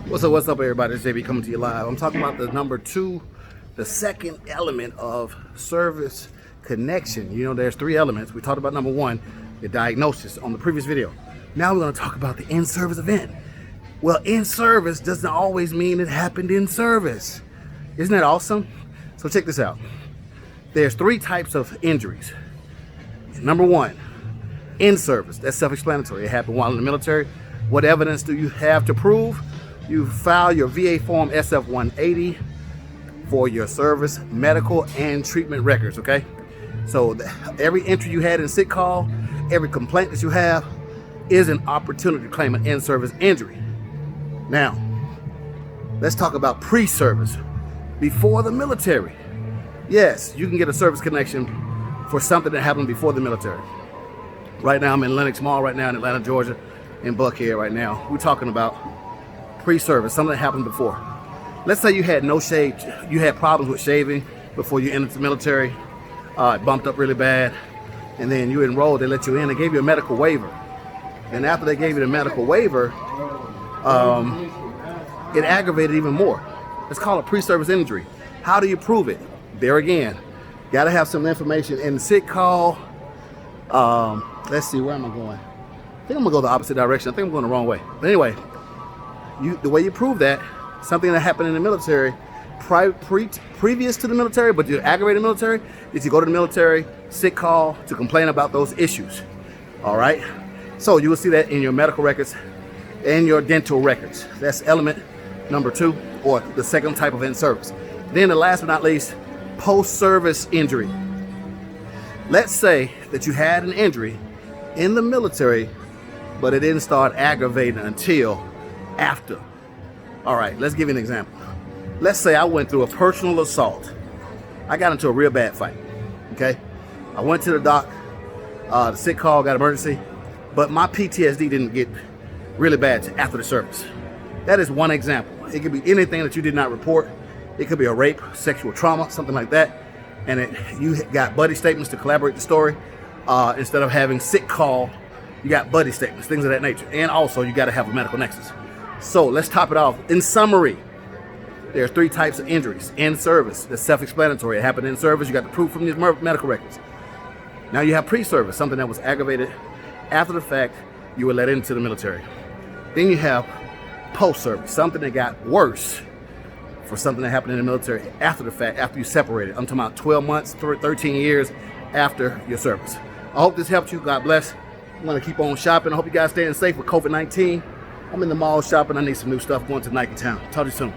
What's up, everybody? It's JB coming to you live. I'm talking about the number two, the second element of service connection. You know, there's three elements. We talked about number one, the diagnosis on the previous video. Now we're going to talk about the in-service event. Well, in-service doesn't always mean it happened in service. Isn't that awesome? So check this out. There's three types of injuries. Number one, in service. That's self-explanatory. It happened while in the military. What evidence do you have to prove? You file your VA form SF-180 for your service, medical, and treatment records, okay? So every entry you had in sick call, every complaint that you have is an opportunity to claim an in-service injury. Now, let's talk about pre-service, before the military. Yes, you can get a service connection for something that happened before the military. Right now, I'm in Lenox Mall right now in Atlanta, Georgia, in Buckhead right now. We're talking about pre-service, something that happened before. Let's say you had no shave, you had problems with shaving before you entered the military. It bumped up really bad, and then you enrolled, they let you in, they gave you a medical waiver. And after they gave you the medical waiver, it aggravated even more. It's called a pre-service injury. How do you prove it? There again, got to have some information in the sick call. Let's see, where am I going? I think I'm gonna go the opposite direction. I think I'm going the wrong way. But anyway, the way you prove that, something that happened in the military, previous to the military, but you aggravated military, is you go to the military, sick call to complain about those issues. All right? So you will see that in your medical records and your dental records. That's element number two, or the second type of in-service. Then the last but not least, post-service injury. Let's say that you had an injury in the military, but it didn't start aggravating until after. All right, let's give you an example. Let's say I went through a personal assault. I got into a real bad fight, okay? I went to the doc, the sick call, got emergency, but my PTSD didn't get really bad after the service. That is one example. It could be anything that you did not report. It could be a rape, sexual trauma, something like that. And you got buddy statements to collaborate the story. Instead of having sick call, you got buddy statements, things of that nature. And also, you got to have a medical nexus. So let's top it off. In summary, there are three types of injuries. In service, that's self-explanatory. It happened in service. You got the proof from these medical records. Now you have pre-service, something that was aggravated after the fact. You were let into the military. Then you have post-service, something that got worse for something that happened in the military after the fact, after you separated. I'm talking about 12 months, 13 years after your service. I hope this helped you. God bless. I'm going to keep on shopping. I hope you guys staying safe with COVID-19. I'm in the mall shopping. I need some new stuff going to Nike Town. Talk to you soon.